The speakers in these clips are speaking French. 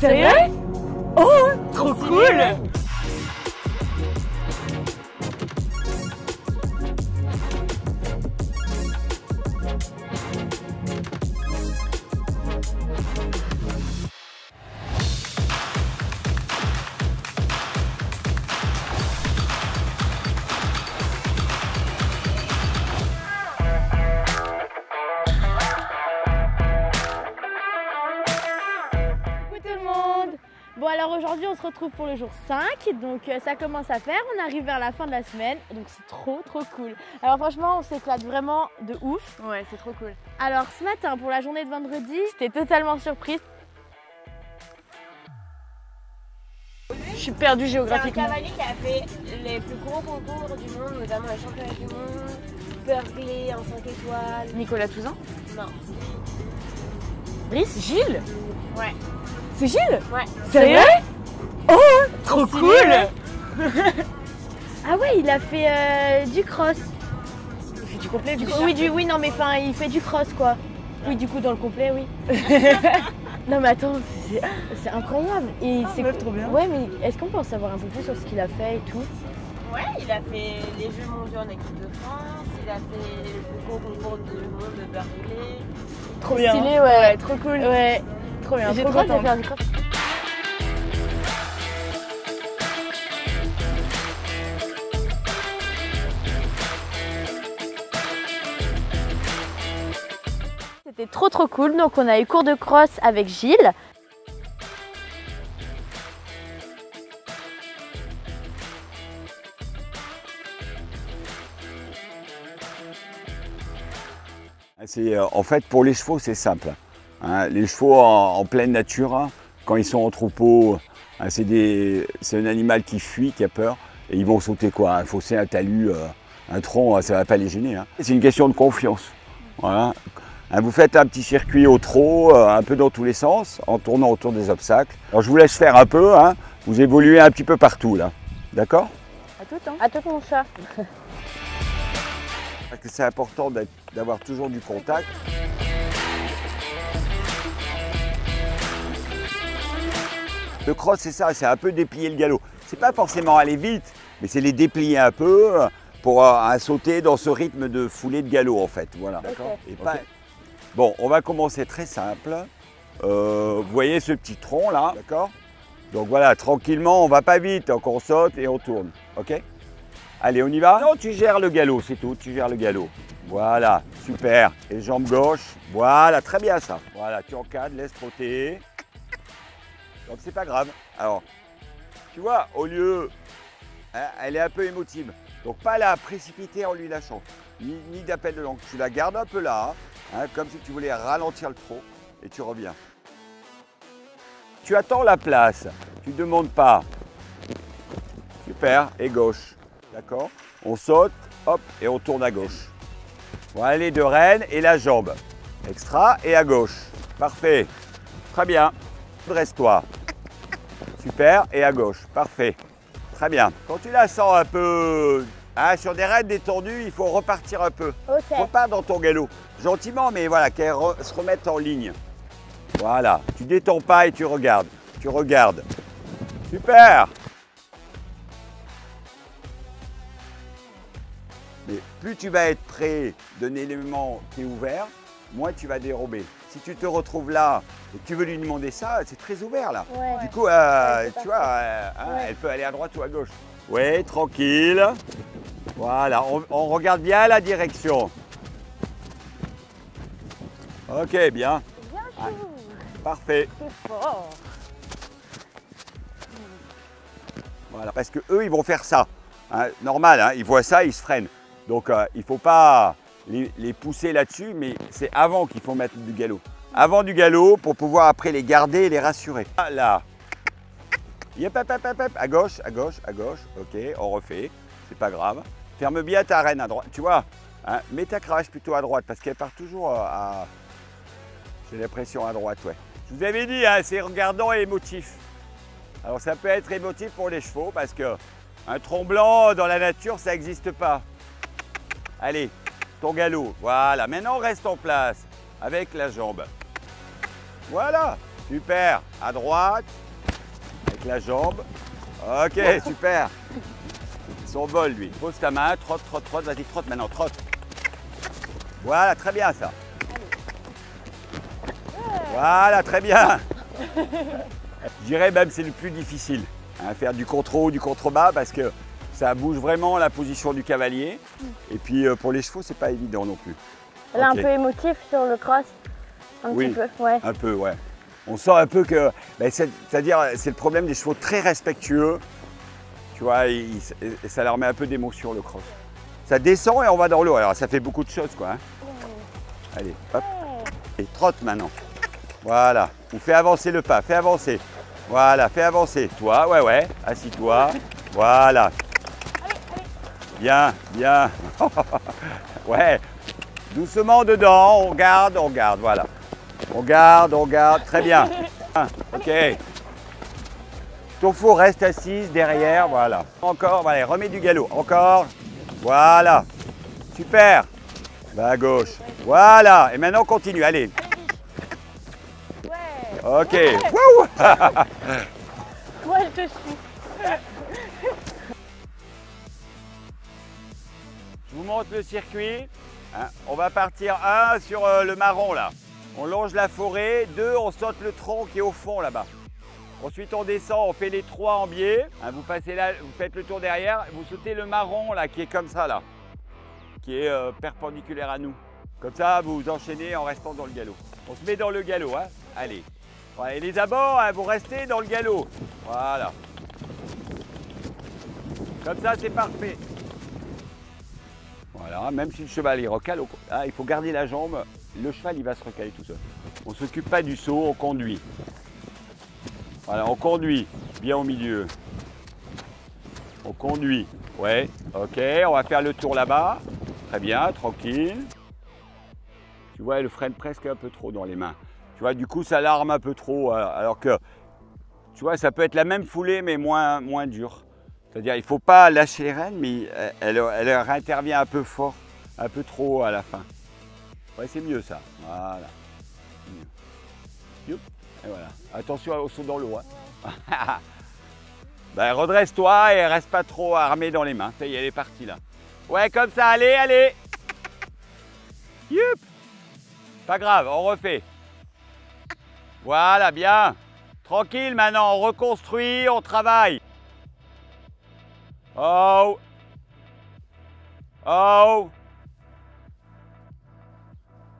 Sérieux? Oh, trop cool! Bon alors aujourd'hui on se retrouve pour le jour 5, donc ça commence à faire, on arrive vers la fin de la semaine, donc c'est trop cool. Alors franchement on s'éclate vraiment de ouf. Ouais, c'est trop cool. Alors ce matin pour la journée de vendredi, j'étais totalement surprise. Je suis perdue géographiquement. C'est un cavalier qui a fait les plus gros concours du monde, notamment les championnats du monde, Berkeley en 5 étoiles. Nicolas Touzin? Non. Brice? Gilles? Ouais. C'est Gilles? Ouais. Sérieux? Oh, trop stylé, cool! ouais. Ah ouais, il a fait du cross. Il fait du complet, Oui, non mais enfin, il fait du cross quoi. Oui, du coup dans le complet, oui. Non mais attends, c'est incroyable. Et c'est trop bien. Ouais, mais est-ce qu'on peut en savoir un peu plus sur ce qu'il a fait et tout? Ouais, il a fait les Jeux mondiaux en équipe de France, il a fait le plus gros concours du monde de Berkeley. Trop bien. Stylé, ouais, trop cool. Ouais, trop bien. J'ai trop hâte de faire du cross. C'était trop cool, donc on a eu cours de cross avec Gilles. En fait, pour les chevaux, c'est simple. Hein. Les chevaux en pleine nature, hein, quand ils sont en troupeau, hein, c'est un animal qui fuit, qui a peur, et ils vont sauter quoi? Un fossé, un talus, un tronc, ça ne va pas les gêner. Hein. C'est une question de confiance. Voilà. Hein, vous faites un petit circuit au trot, un peu dans tous les sens, en tournant autour des obstacles. Alors je vous laisse faire un peu, hein. Vous évoluez un petit peu partout là. D'accord? À tout, hein. À tout mon chat. Parce que c'est important d'avoir toujours du contact. Le cross, c'est ça, c'est un peu déplier le galop. C'est pas forcément aller vite, mais c'est les déplier un peu pour sauter dans ce rythme de foulée de galop en fait. Voilà. D'accord. Okay. Bon, on va commencer très simple. Vous voyez ce petit tronc là, d'accord? Donc voilà, tranquillement, on va pas vite, donc on saute et on tourne, ok? Allez, on y va? Non, tu gères le galop, c'est tout, tu gères le galop. Voilà, super. Et jambe gauche, voilà, très bien ça. Voilà, tu encadres, laisse trotter. Donc c'est pas grave. Alors, tu vois, au lieu, hein, elle est un peu émotive. Donc pas la précipiter en lui lâchant, ni d'appel de langue. Tu la gardes un peu là, hein, comme si tu voulais ralentir le trot, et tu reviens. Tu attends la place, tu ne demandes pas. Super, et gauche. D'accord? On saute, hop, et on tourne à gauche. Voilà les deux rênes et la jambe. Extra et à gauche. Parfait. Très bien. Dresse-toi. Super, et à gauche. Parfait. Très bien. Quand tu la sens un peu sur des rênes détendues, il faut repartir un peu. Ok. Repars dans ton galop. Gentiment, mais voilà, qu'elle se remette en ligne. Voilà. Tu détends pas et tu regardes. Tu regardes. Super. Mais plus tu vas être près d'un élément qui est ouvert, moins tu vas dérober. Si tu te retrouves là et que tu veux lui demander ça, c'est très ouvert là. Ouais. Du coup, tu vois, ouais. Elle peut aller à droite ou à gauche. Oui, tranquille. Voilà, on regarde bien la direction. Ok, bien. Bien chou. Parfait. C'est fort. Voilà, parce que eux, ils vont faire ça. Hein, normal, hein, ils voient ça, ils se freinent. Donc, il ne faut pas les pousser là-dessus, mais c'est avant qu'il faut mettre du galop. Avant du galop, pour pouvoir après les garder et les rassurer. Là. Yep, à gauche, à gauche, à gauche. Ok, on refait. C'est pas grave. Ferme bien ta rêne à droite. Tu vois, hein, mets ta cravache plutôt à droite parce qu'elle part toujours à... J'ai l'impression à droite, ouais. Je vous avais dit, hein, c'est regardant et émotif. Alors, ça peut être émotif pour les chevaux parce que un tronc blanc dans la nature, ça n'existe pas. Allez, ton galop, voilà. Maintenant, reste en place avec la jambe. Voilà, Super. À droite. Avec la jambe. Ok, super. Son vol, lui. Pose ta main, trotte, trotte, trotte. Vas-y, trotte maintenant, trotte. Voilà, très bien ça. Voilà, très bien. Je dirais même c'est le plus difficile. Hein, faire du contre-haut, du contre-bas, parce que ça bouge vraiment la position du cavalier. Et puis pour les chevaux, c'est pas évident non plus. Elle est Ok. un peu émotif sur le cross. Un Oui. petit peu, ouais. Un peu, ouais. On sent un peu que, ben, c'est-à-dire, c'est le problème des chevaux très respectueux. Tu vois, et ça leur met un peu d'émotion le cross. Ça descend et on va dans l'eau. Alors ça fait beaucoup de choses, quoi. Hein. Allez, hop. Et trotte maintenant. Voilà. On fait avancer le pas. Fais avancer. Voilà, fais avancer. Toi, ouais, ouais. Assis-toi. Voilà. Bien, bien. Ouais. Doucement dedans. On garde, voilà. On garde. Très bien. Ok. Ton faux reste assise derrière. Voilà. Encore, allez, remets du galop. Encore. Voilà. Super. Va à gauche. Voilà. Et maintenant, on continue. Allez. Ouais. Ok. Wouh. Moi, je te suis. Je vous montre le circuit. Hein, on va partir 1 sur le marron là. On longe la forêt. 2, on saute le tronc qui est au fond là-bas. Ensuite, on descend, on fait les 3 en biais. Hein, vous passez là, vous faites le tour derrière. Vous sautez le marron là qui est comme ça là. Qui est perpendiculaire à nous. Comme ça, vous enchaînez en restant dans le galop. On se met dans le galop. Hein. Allez. Voilà, et les abords, hein, vous restez dans le galop. Voilà. Comme ça, c'est parfait. Voilà, même si le cheval il recale, il faut garder la jambe. Le cheval, il va se recaler tout seul. On ne s'occupe pas du saut, on conduit. Voilà, on conduit. Bien au milieu. On conduit. Ouais, ok, on va faire le tour là-bas. Très bien, tranquille. Tu vois, elle freine presque un peu trop dans les mains. Tu vois, du coup, ça l'arme un peu trop. Alors que, tu vois, ça peut être la même foulée, mais moins dur. C'est-à-dire, il ne faut pas lâcher les rênes, mais elle intervient un peu fort, un peu trop à la fin. Ouais, c'est mieux ça. Voilà. Youp. Et voilà. Attention au saut dans l'eau. Hein. Ben, redresse-toi et reste pas trop armé dans les mains. Ça y est, elle est partie là. Ouais, comme ça, allez, allez. Youp. Pas grave, on refait. Voilà, bien. Tranquille maintenant, on reconstruit, on travaille. Oh. Oh.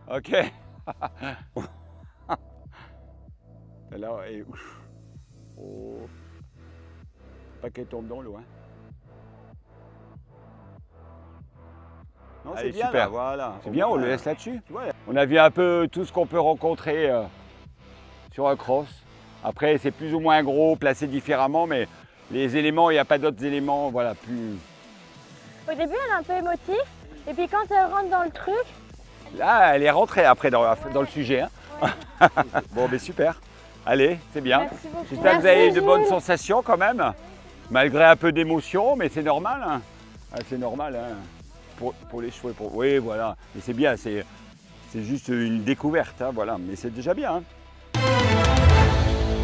Ok. Là, oh. Pas qu'elle tombe dans l'eau. Hein. Non, c'est bien, super. Là, voilà. C'est bien, on le laisse là-dessus. On a vu un peu tout ce qu'on peut rencontrer sur un cross. Après, c'est plus ou moins gros, placé différemment, mais les éléments, il n'y a pas d'autres éléments, voilà, plus... Au début, elle est un peu émotive, et puis quand elle rentre dans le truc... Là, elle est rentrée après dans le sujet. Hein. Bon, mais super. Allez, c'est bien. Merci beaucoup. J'espère que vous avez de bonnes sensations quand même, malgré un peu d'émotion, mais c'est normal. Hein. C'est normal hein. Pour les chevaux. Oui, voilà. Mais c'est bien, c'est juste une découverte, hein, voilà. Mais c'est déjà bien. Hein.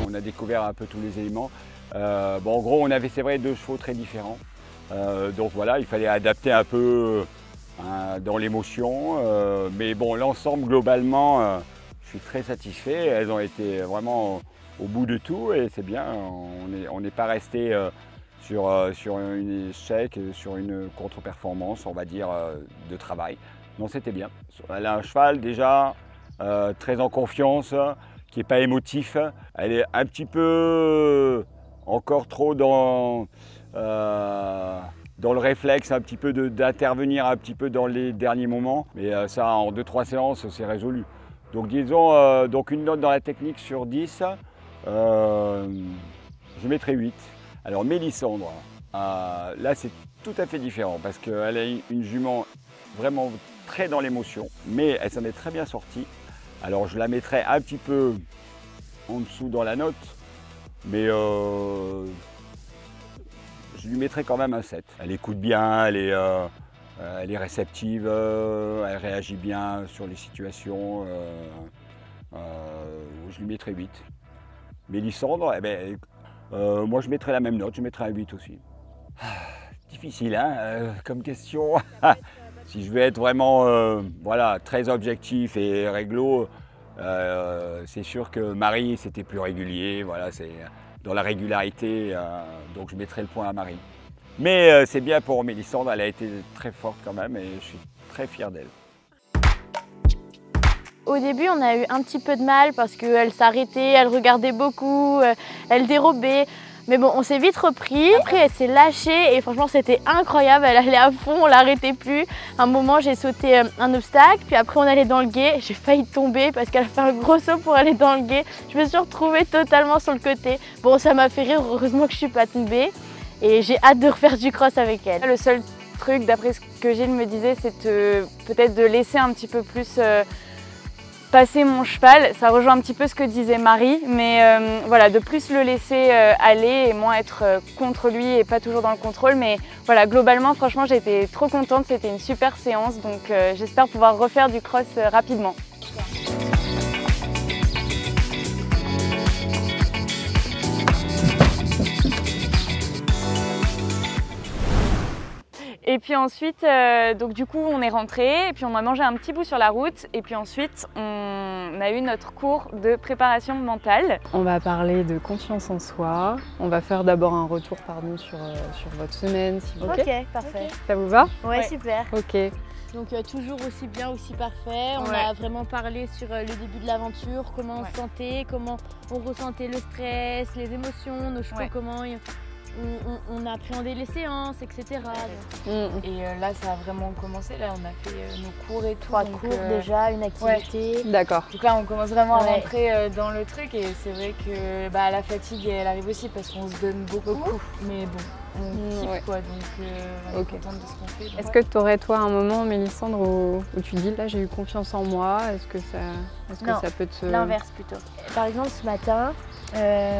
On a découvert un peu tous les éléments. Bon, en gros, on avait, c'est vrai, 2 chevaux très différents. Donc voilà, il fallait adapter un peu dans l'émotion. Mais bon, l'ensemble, globalement, je suis très satisfait. Elles ont été vraiment au bout de tout et c'est bien. On n'est pas resté sur un échec, sur une contre-performance, on va dire, de travail. Non, c'était bien. Elle a un cheval déjà très en confiance, qui n'est pas émotif. Elle est un petit peu encore trop dans le réflexe, un petit peu d'intervenir un petit peu dans les derniers moments. Mais ça, en 2-3 séances, c'est résolu. Donc disons, donc une note dans la technique sur 10, je mettrai 8. Alors Mélissandre, là c'est tout à fait différent parce qu'elle a une jument vraiment très dans l'émotion, mais elle s'en est très bien sortie. Alors je la mettrai un petit peu en dessous dans la note, mais je lui mettrai quand même un 7. Elle écoute bien, elle est réceptive, elle réagit bien sur les situations. Je lui mettrai 8. Mélissandre, eh ben, moi je mettrais la même note, je mettrais un 8 aussi. Difficile hein, comme question. Si je veux être vraiment voilà, très objectif et réglo, c'est sûr que Marie c'était plus régulier, voilà, c'est dans la régularité, donc je mettrais le point à Marie. Mais c'est bien pour Mélissandre, elle a été très forte quand même et je suis très fier d'elle. Au début, on a eu un petit peu de mal parce qu'elle s'arrêtait, elle regardait beaucoup, elle dérobait. Mais bon, on s'est vite repris. Après, elle s'est lâchée et franchement, c'était incroyable. Elle allait à fond, on l'arrêtait plus. À un moment, j'ai sauté un obstacle, puis après, on allait dans le gué. J'ai failli tomber parce qu'elle a fait un gros saut pour aller dans le gué. Je me suis retrouvée totalement sur le côté. Bon, ça m'a fait rire, heureusement que je suis pas tombée. Et j'ai hâte de refaire du cross avec elle. Le seul truc, d'après ce que Gilles me disait, c'est peut-être de laisser un petit peu plus passer mon cheval. Ça rejoint un petit peu ce que disait Marie, mais voilà, de plus le laisser aller et moins être contre lui et pas toujours dans le contrôle. Mais voilà, globalement, franchement, j'ai été trop contente. C'était une super séance, donc j'espère pouvoir refaire du cross rapidement. Et puis ensuite, donc du coup, on est rentré et puis on a mangé un petit bout sur la route. Et puis ensuite, on a eu notre cours de préparation mentale. On va parler de confiance en soi. On va faire d'abord un retour sur votre semaine. Si vous... Ok, parfait. Ça vous va? Ouais, super. Ok. Donc toujours aussi bien, aussi parfait. On a vraiment parlé sur le début de l'aventure, comment on se sentait, comment on ressentait le stress, les émotions, nos chevaux, comment... On a appréhendé les séances, etc. Et là, ça a vraiment commencé. Là, on a fait nos cours et tout. 3 cours déjà, une activité. D'accord. Donc là, on commence vraiment à rentrer dans le truc. Et c'est vrai que la fatigue, elle arrive aussi parce qu'on se donne beaucoup. Mais bon, on kiffe quoi. Donc on est contente de ce qu'on fait. Est-ce que tu aurais, toi, un moment, Mélissandre, où tu dis là, j'ai eu confiance en moi? Est-ce que ça peut te... L'inverse plutôt. Par exemple, ce matin,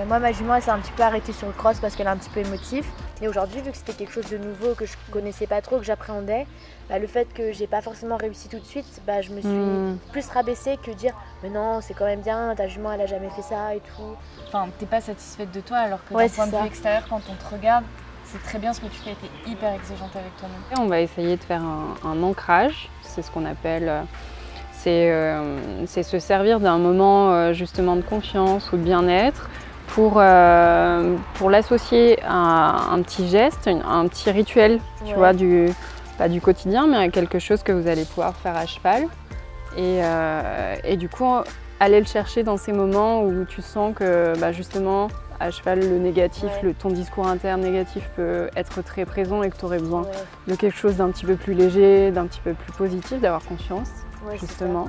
moi, ma jument, elle s'est un petit peu arrêtée sur le cross parce qu'elle est un petit peu émotive. Et aujourd'hui, vu que c'était quelque chose de nouveau, que je connaissais pas trop, que j'appréhendais, le fait que j'ai pas forcément réussi tout de suite, je me suis plus rabaissée que dire mais non, c'est quand même bien, ta jument, elle a jamais fait ça et tout. Enfin, t'es pas satisfaite de toi alors que d'un point de vue extérieur, quand on te regarde, c'est très bien ce que tu fais, t'es hyper exigeante avec toi-même. On va essayer de faire un ancrage, c'est ce qu'on appelle... C'est se servir d'un moment justement de confiance ou de bien-être pour l'associer à un petit geste, un petit rituel, tu vois, pas du quotidien, mais à quelque chose que vous allez pouvoir faire à cheval. Et du coup, aller le chercher dans ces moments où tu sens que justement, à cheval, le négatif, ton discours interne négatif peut être très présent et que tu aurais besoin de quelque chose d'un petit peu plus léger, d'un petit peu plus positif, d'avoir confiance. Justement.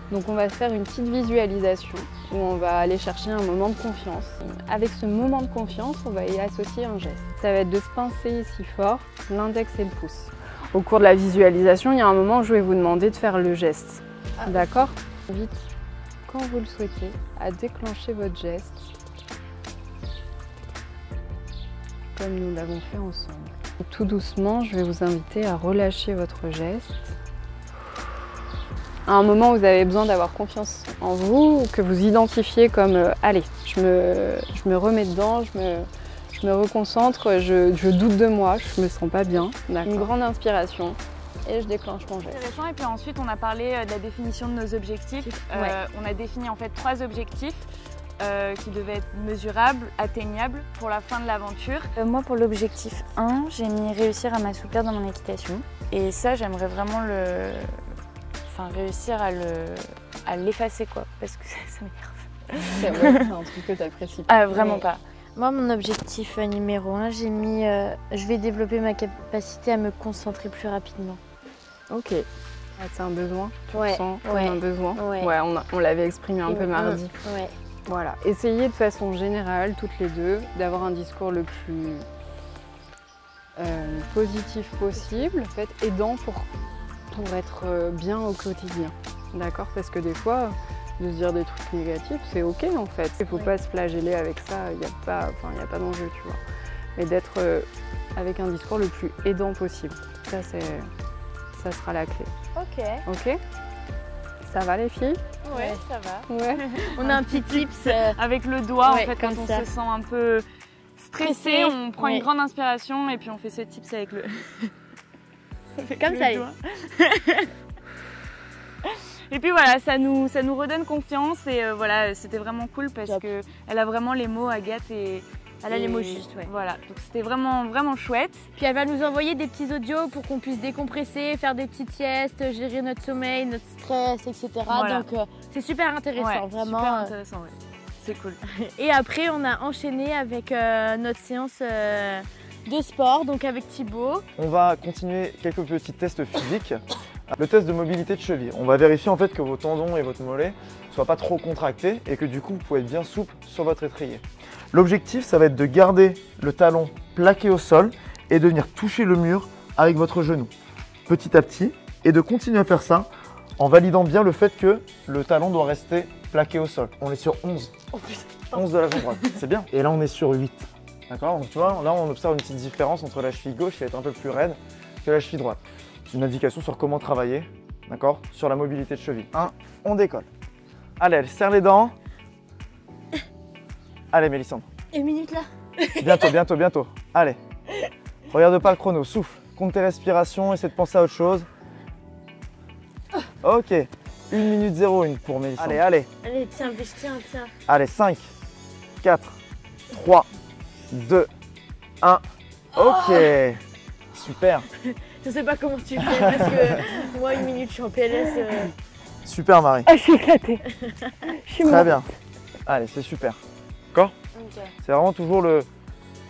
Donc on va faire une petite visualisation où on va aller chercher un moment de confiance. Avec ce moment de confiance, on va y associer un geste. Ça va être de se pincer ici fort, l'index et le pouce. Au cours de la visualisation, il y a un moment où je vais vous demander de faire le geste. D'accord? Vite, quand vous le souhaitez, à déclencher votre geste, comme nous l'avons fait ensemble. Tout doucement, je vais vous inviter à relâcher votre geste. À un moment où vous avez besoin d'avoir confiance en vous, que vous identifiez comme allez, je me remets dedans, je me reconcentre, je doute de moi, je me sens pas bien. Une grande inspiration et je déclenche mon geste. Intéressant. Et puis ensuite, on a parlé de la définition de nos objectifs. On a défini en fait 3 objectifs qui devaient être mesurables, atteignables pour la fin de l'aventure. Moi, pour l'objectif 1, j'ai mis réussir à m'assouplir dans mon équitation. Et ça, j'aimerais vraiment réussir à l'effacer quoi, parce que ça m'énerve. C'est un truc que tu apprécies pas. Vraiment pas. Moi, mon objectif numéro 1, j'ai mis je vais développer ma capacité à me concentrer plus rapidement. Ok. C'est un besoin, tu ressens comme un besoin. On l'avait exprimé un peu mardi. Voilà. Essayez de façon générale, toutes les deux, d'avoir un discours le plus positif possible, en fait, aidant pour être bien au quotidien, d'accord? Parce que des fois, de se dire des trucs négatifs, c'est ok en fait. Il ne faut pas se flageller avec ça, il n'y a pas d'enjeu, tu vois. Mais d'être avec un discours le plus aidant possible, ça sera la clé. Ok. Ok? Ça va les filles? Ouais, ça va. Ouais. On a un petit tips. Avec le doigt, Ouais, en fait, quand comme on ça. se sent un peu stressé, on prend une grande inspiration et puis on fait ce tips avec le. Comme ça. doigt. Et puis voilà, ça nous redonne confiance et voilà, c'était vraiment cool parce Top. que elle a vraiment les mots, Agathe, et Elle a les mots justes, ouais. Voilà, donc c'était vraiment vraiment chouette. Puis elle va nous envoyer des petits audios pour qu'on puisse décompresser, faire des petites siestes, gérer notre sommeil, notre stress, etc. Voilà. Donc c'est super intéressant, Ouais, vraiment. super intéressant, ouais. C'est cool. Et après, on a enchaîné avec notre séance de sport, donc avec Thibaut. On va continuer quelques petits tests physiques. Le test de mobilité de cheville. On va vérifier en fait que vos tendons et votre mollet ne soient pas trop contractés et que du coup vous pouvez être bien souple sur votre étrier. L'objectif, ça va être de garder le talon plaqué au sol et de venir toucher le mur avec votre genou petit à petit et de continuer à faire ça en validant bien le fait que le talon doit rester plaqué au sol. On est sur 11. 11 de la jambe droite, c'est bien. Et là on est sur 8. D'accord? Donc tu vois, là on observe une petite différence entre la cheville gauche qui va être un peu plus raide que la cheville droite. C'est une indication sur comment travailler, d'accord? Sur la mobilité de cheville. 1, on décolle. Allez, elle serre les dents. Allez Mélissandre. Une minute là. Bientôt, bientôt, bientôt. Allez. Regarde pas le chrono, souffle. Compte tes respirations, essaie de penser à autre chose. Ok. 1 minute 01 pour Mélissandre. Allez, allez. Allez, tiens, tiens. Allez, 5, 4, 3, 2, 1. Ok. Super. Je sais pas comment tu fais parce que moi, 1 minute, je suis en PLS. Super Marie. Ah, je suis éclatée. Je suis Très bien. Allez, c'est super. D'accord? Ok. C'est vraiment toujours le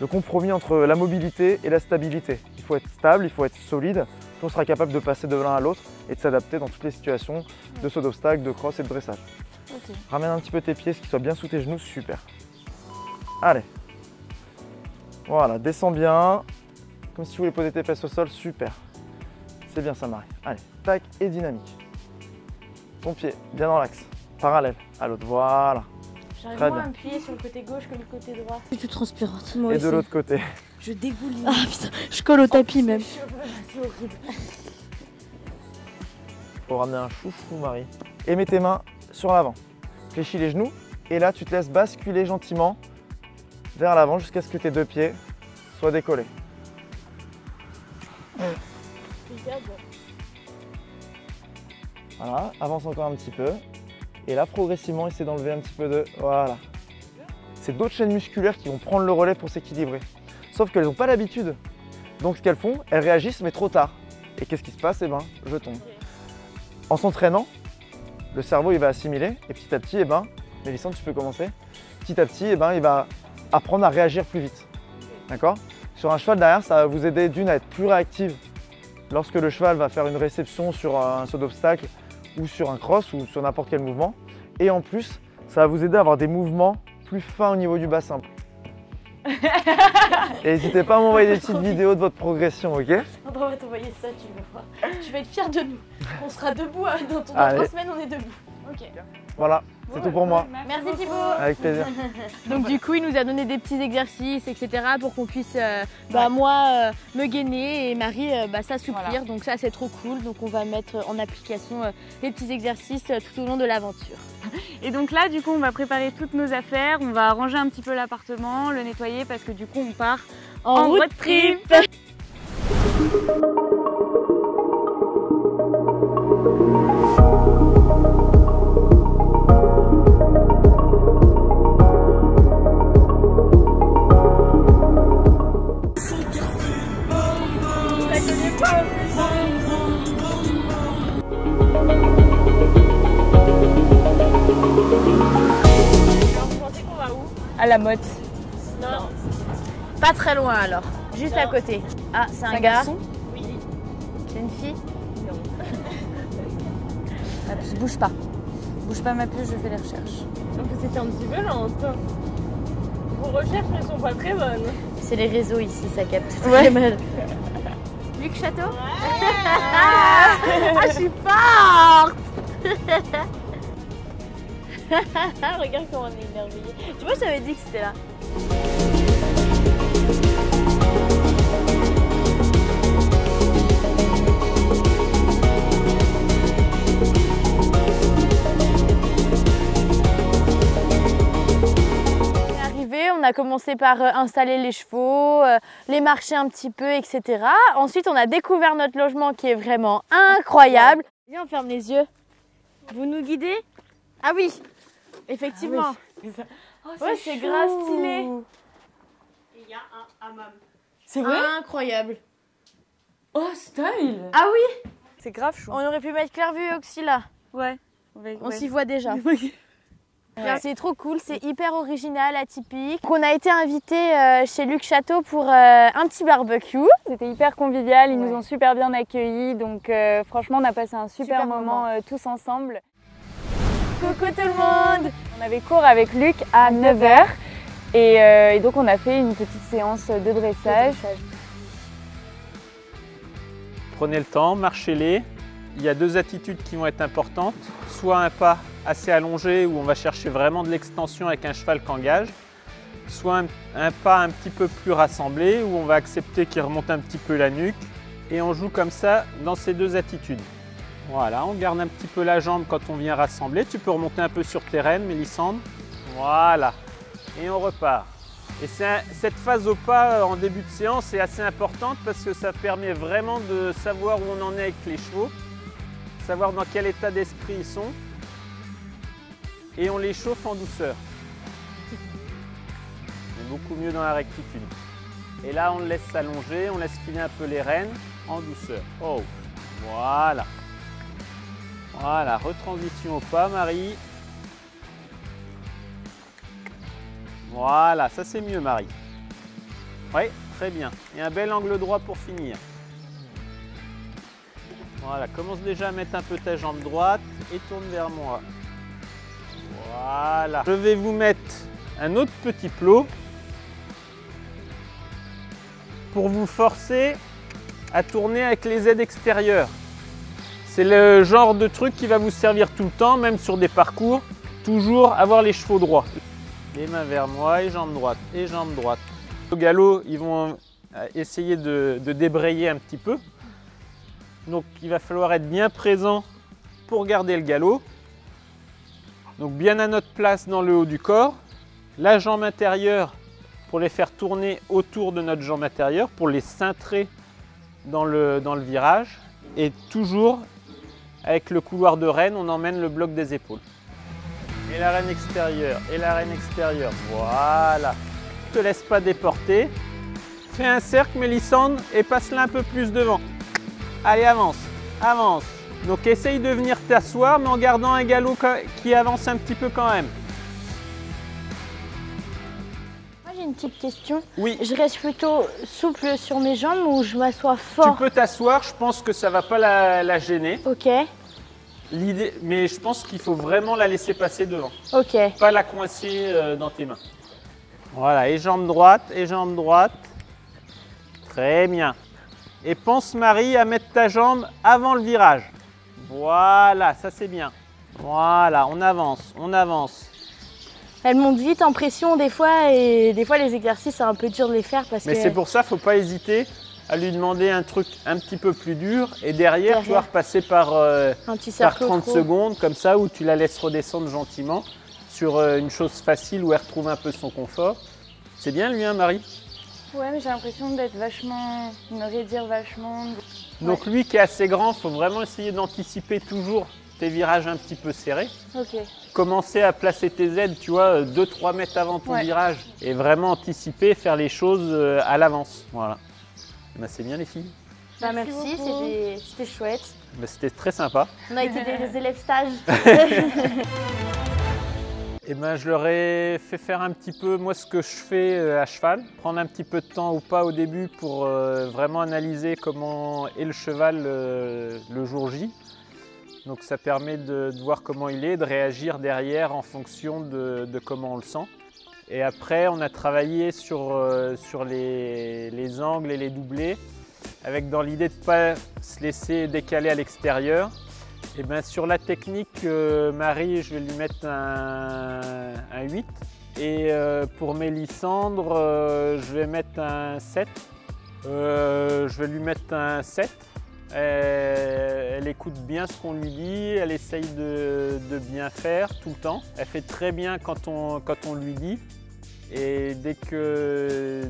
compromis entre la mobilité et la stabilité. Il faut être stable, il faut être solide, puis on sera capable de passer de l'un à l'autre et de s'adapter dans toutes les situations de saut d'obstacle, de cross et de dressage. Ok. Ramène un petit peu tes pieds, ce qui soit bien sous tes genoux, super. Allez. Voilà, descends bien. Comme si tu voulais poser tes fesses au sol, super. C'est bien ça Marie. Allez, tac et dynamique. Ton pied bien dans l'axe, parallèle à l'autre, voilà. J'arrive Très moins bien. à appuyer sur le côté gauche que le côté droit. Je suis toute transpirante. Moi Et aussi. de l'autre côté. Je dégouline. Ah putain, je colle au tapis même. C'est horrible. Faut ramener un chouchou Marie. Et mets tes mains sur l'avant. Fléchis les genoux et là tu te laisses basculer gentiment vers l'avant jusqu'à ce que tes deux pieds soient décollés. Voilà, avance encore un petit peu. Et là progressivement essaie d'enlever un petit peu de... Voilà. C'est d'autres chaînes musculaires qui vont prendre le relais pour s'équilibrer. Sauf qu'elles n'ont pas l'habitude. Donc ce qu'elles font, elles réagissent mais trop tard. Et qu'est-ce qui se passe? Eh ben, je tombe. En s'entraînant, le cerveau il va assimiler et petit à petit, eh ben, Mélissandre, tu peux commencer. Petit à petit, eh ben, il va apprendre à réagir plus vite. D'accord? Sur un cheval derrière, ça va vous aider d'une à être plus réactive lorsque le cheval va faire une réception sur un saut d'obstacle ou sur un cross ou sur n'importe quel mouvement. Et en plus, ça va vous aider à avoir des mouvements plus fins au niveau du bassin. Et n'hésitez pas à m'envoyer des petites vidéos de votre progression, ok? On va t'envoyer ça, tu vas voir. Tu vas être fier de nous. On sera debout. Dans 3 Allez. semaines, on est debout. Ok. Voilà, c'est tout pour moi. Merci Thibaut. Avec plaisir. Donc du coup, il nous a donné des petits exercices, etc. pour qu'on puisse, moi, me gainer et Marie s'assouplir. Voilà. Donc ça, c'est trop cool. Donc on va mettre en application les petits exercices tout au long de l'aventure. Et donc là, du coup, on va préparer toutes nos affaires, on va ranger un petit peu l'appartement, le nettoyer parce que du coup, on part en road trip. À la motte. Non. Pas très loin alors. Juste à côté. Ah, c'est un gars. Oui. C'est une fille. Ma puce, bouge pas. Bouge pas ma puce, je fais les recherches. C'était un petit peu lente. Vos recherches ne sont pas très bonnes. C'est les réseaux ici, ça capte très mal. Luc Château. Ah, je suis forte. Regarde comment on est émerveillés. Tu vois, j'avais dit que c'était là. a commencé par installer les chevaux, les marcher un petit peu, etc. Ensuite, on a découvert notre logement qui est vraiment incroyable. Viens, on ferme les yeux. Vous nous guidez? Ah oui, effectivement. Ah oui. Oh, ouais, c'est grave stylé. Et il y a un hammam. C'est vrai? Incroyable. Oh, style! Ah oui, C'est grave chou. on aurait pu mettre Clairvue et Oxy là. Ouais. On s'y voit déjà. C'est trop cool, c'est hyper original, atypique. On a été invité chez Luc Château pour un petit barbecue. C'était hyper convivial, ils Ouais. nous ont super bien accueillis. Donc franchement, on a passé un super moment tous ensemble. Coucou tout le monde! On avait cours avec Luc à 9h. Et donc on a fait une petite séance de dressage. Prenez le temps, marchez-les. Il y a deux attitudes qui vont être importantes. Soit un pas assez allongé où on va chercher vraiment de l'extension avec un cheval qu'engage. Soit un pas un petit peu plus rassemblé où on va accepter qu'il remonte un petit peu la nuque. Et on joue comme ça dans ces deux attitudes. Voilà, on garde un petit peu la jambe quand on vient rassembler. Tu peux remonter un peu sur tes rênes, Mélissandre. Voilà. Et on repart. Et cette phase au pas en début de séance est assez importante parce que ça permet vraiment de savoir où on en est avec les chevaux, savoir dans quel état d'esprit ils sont, et on les chauffe en douceur. C'est beaucoup mieux dans la rectitude. Et là, on le laisse s'allonger, on laisse filer un peu les rênes en douceur. Oh, voilà. Voilà, retransition au pas, Marie. Voilà, ça c'est mieux, Marie. Oui, très bien. Et un bel angle droit pour finir. Voilà, commence déjà à mettre un peu ta jambe droite et tourne vers moi. Voilà. Je vais vous mettre un autre petit plot pour vous forcer à tourner avec les aides extérieures. C'est le genre de truc qui va vous servir tout le temps, même sur des parcours. Toujours avoir les chevaux droits. Les mains vers moi et jambe droite, et jambe droite. Au galop, ils vont essayer de débrayer un petit peu. Donc il va falloir être bien présent pour garder le galop. Donc bien à notre place dans le haut du corps. La jambe intérieure pour les faire tourner autour de notre jambe intérieure, pour les cintrer dans le virage. Et toujours avec le couloir de rêne, on emmène le bloc des épaules. Et la rêne extérieure, et la rêne extérieure. Voilà. Ne te laisse pas déporter. Fais un cercle, Mélissandre, et passe-la un peu plus devant. Allez, avance, avance. Donc essaye de venir t'asseoir, mais en gardant un galop qui avance un petit peu quand même. Moi j'ai une petite question. Oui. Je reste plutôt souple sur mes jambes ou je m'assois fort? Tu peux t'asseoir, je pense que ça ne va pas la gêner. Ok, Mais je pense qu'il faut vraiment la laisser passer devant. ok. Pas la coincer dans tes mains. Voilà, et jambe droite, et jambe droite. Très bien. Et pense, Marie, à mettre ta jambe avant le virage. Voilà, ça c'est bien. Voilà, on avance, on avance. Elle monte vite en pression des fois et des fois les exercices c'est un peu dur de les faire parce Mais que... c'est pour ça, il ne faut pas hésiter à lui demander un truc un petit peu plus dur. Et derrière, tu vas repasser par un petit cercle 30 trop. secondes, comme ça, où tu la laisses redescendre gentiment sur une chose facile où elle retrouve un peu son confort. C'est bien lui, hein, Marie? Ouais, mais j'ai l'impression d'être vachement, de me raidir vachement. Donc lui qui est assez grand, il faut vraiment essayer d'anticiper toujours tes virages un petit peu serrés. Ok. Commencer à placer tes aides, tu vois, 2-3 mètres avant ton virage. Et vraiment anticiper, faire les choses à l'avance. Voilà. Ben, c'est bien les filles. Bah, merci, c'était chouette. Ben, c'était très sympa. On a été des élèves stages. Et ben, je leur ai fait faire un petit peu, moi, ce que je fais à cheval. Prendre un petit peu de temps ou pas au début pour vraiment analyser comment est le cheval le jour J. Donc ça permet de voir comment il est, de réagir derrière en fonction de comment on le sent. Et après, on a travaillé sur les angles et les doublés, avec dans l'idée de ne pas se laisser décaler à l'extérieur. Et bien sur la technique, Marie, je vais lui mettre un 8. Et pour Mélissandre, je vais mettre un 7. Je vais lui mettre un 7. Elle écoute bien ce qu'on lui dit, elle essaye de bien faire tout le temps. Elle fait très bien quand on lui dit. Et dès que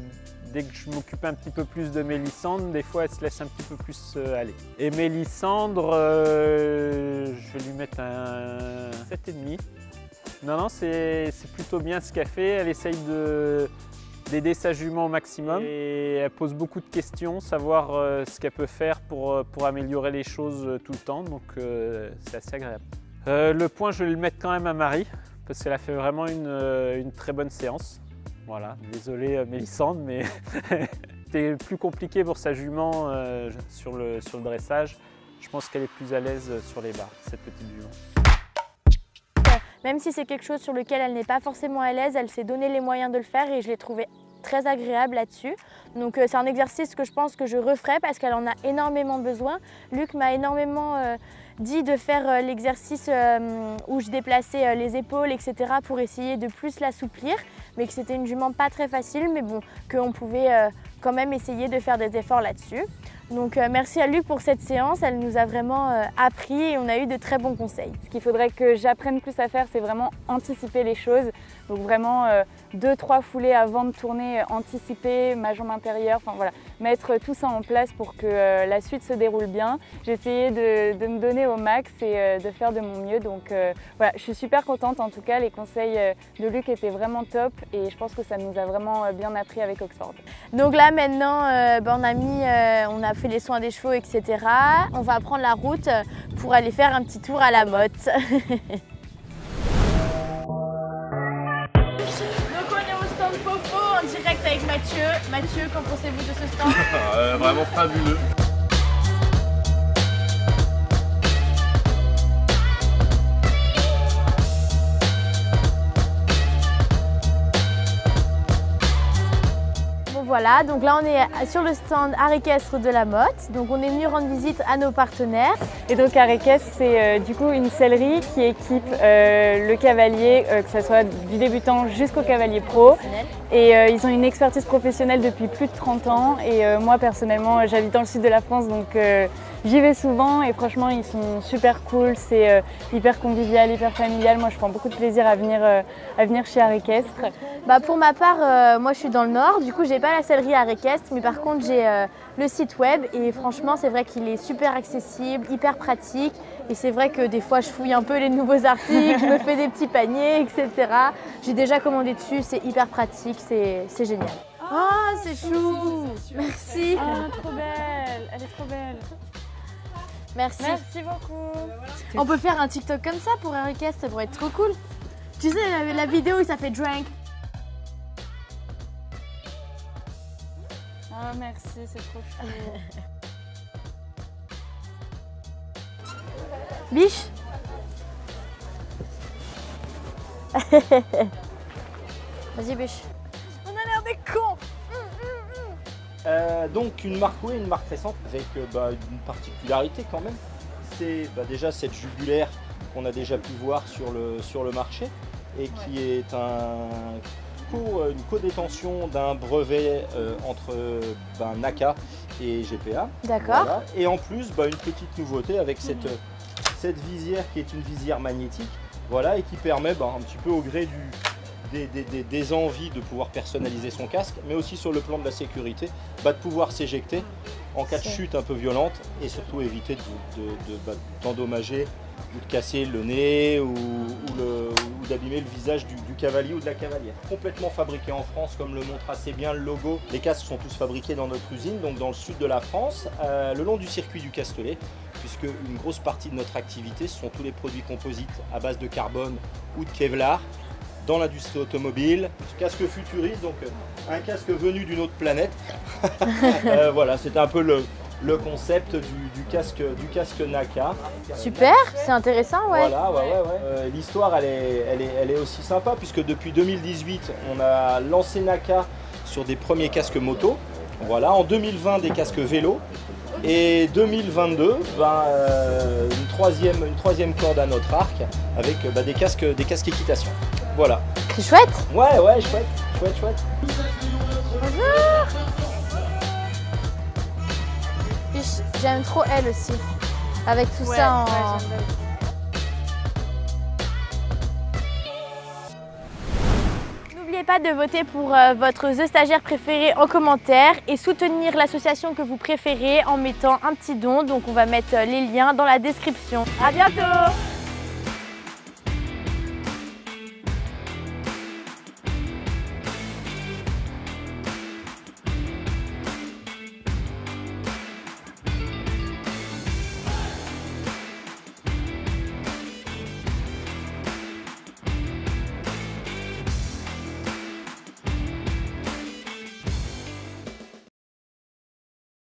je m'occupe un petit peu plus de Mélissandre, des fois elle se laisse un petit peu plus aller. Et Mélissandre, je vais lui mettre un 7,5. Non, c'est plutôt bien ce qu'elle fait. Elle essaye d'aider sa jument au maximum et elle pose beaucoup de questions, savoir ce qu'elle peut faire pour améliorer les choses tout le temps, donc c'est assez agréable. Le point, je vais le mettre quand même à Marie, parce qu'elle a fait vraiment une très bonne séance. Voilà, désolé Mélissandre, mais c'était plus compliqué pour sa jument sur le dressage. Je pense qu'elle est plus à l'aise sur les barres, cette petite jument. Même si c'est quelque chose sur lequel elle n'est pas forcément à l'aise, elle s'est donné les moyens de le faire et je l'ai trouvé très agréable là-dessus. Donc c'est un exercice que je pense que je referai parce qu'elle en a énormément besoin. Luc m'a énormément dit de faire l'exercice où je déplaçais les épaules, etc. pour essayer de plus l'assouplir, mais que c'était une jument pas très facile, mais bon, qu'on pouvait quand même essayer de faire des efforts là-dessus. Donc merci à Luc pour cette séance, elle nous a vraiment appris et on a eu de très bons conseils. Ce qu'il faudrait que j'apprenne plus à faire, c'est vraiment anticiper les choses. Donc vraiment 2-3 foulées avant de tourner, anticiper ma jambe intérieure, enfin voilà, mettre tout ça en place pour que la suite se déroule bien. J'ai essayé de me donner au max et de faire de mon mieux. Donc voilà, je suis super contente en tout cas, les conseils de Luc étaient vraiment top et je pense que ça nous a vraiment bien appris avec Oxford. Donc là maintenant, on a fait les soins des chevaux, etc. On va prendre la route pour aller faire un petit tour à la motte. Donc on est au stand Fofo en direct avec Mathieu. Mathieu, qu'en pensez-vous de ce stand? Vraiment fabuleux. Voilà, donc là on est sur le stand art équestre de la Motte. Donc on est venu rendre visite à nos partenaires. Et donc art équestre, c'est du coup une sellerie qui équipe le cavalier, que ce soit du débutant jusqu'au cavalier pro. Et ils ont une expertise professionnelle depuis plus de 30 ans. Et moi personnellement, j'habite dans le sud de la France, donc j'y vais souvent et franchement ils sont super cool, c'est hyper convivial, hyper familial. Moi je prends beaucoup de plaisir à venir chez Art Équestre. Bah, pour ma part, moi je suis dans le nord, du coup j'ai pas la sellerie Art Équestre, mais par contre j'ai le site web et franchement c'est vrai qu'il est super accessible, hyper pratique. Et c'est vrai que des fois je fouille un peu les nouveaux articles, je me fais des petits paniers, etc. J'ai déjà commandé dessus, c'est hyper pratique, c'est génial. Oh, c'est chou! Merci! Ah, trop belle! Elle est trop belle! Merci. Merci beaucoup. On peut faire un TikTok comme ça pour Art Équestre, ça pourrait être trop cool. Tu sais, la vidéo où ça fait drink. Ah, merci, c'est trop chou. Biche. Vas-y, Biche. On a l'air des cons. Donc une marque une marque récente avec une particularité quand même, c'est déjà cette jugulaire qu'on a déjà pu voir sur le marché et qui est une co-détention d'un brevet entre NACA et GPA. D'accord. Voilà. Et en plus une petite nouveauté avec cette visière qui est une visière magnétique, voilà, et qui permet un petit peu au gré des envies de pouvoir personnaliser son casque, mais aussi sur le plan de la sécurité, de pouvoir s'éjecter en cas de chute un peu violente et surtout éviter d'endommager ou de casser le nez ou d'abîmer le visage du cavalier ou de la cavalière. Complètement fabriqué en France, comme le montre assez bien le logo. Les casques sont tous fabriqués dans notre usine, donc dans le sud de la France, le long du circuit du Castellet, puisque une grosse partie de notre activité, ce sont tous les produits composites à base de carbone ou de Kevlar, dans l'industrie automobile, casque futuriste, donc un casque venu d'une autre planète. Voilà, c'est un peu le concept du casque NACA. Super, c'est intéressant, ouais. Voilà, ouais. L'histoire, elle est aussi sympa, puisque depuis 2018, on a lancé NACA sur des premiers casques moto. Voilà, en 2020, des casques vélo. Et 2022, une troisième corde à notre arc avec des casques équitation. Voilà. C'est chouette. Ouais, chouette. Bonjour. J'aime trop elle aussi, avec tout ça en... N'oubliez pas de voter pour votre The Stagiaire préféré en commentaire et soutenir l'association que vous préférez en mettant un petit don. Donc on va mettre les liens dans la description. À bientôt!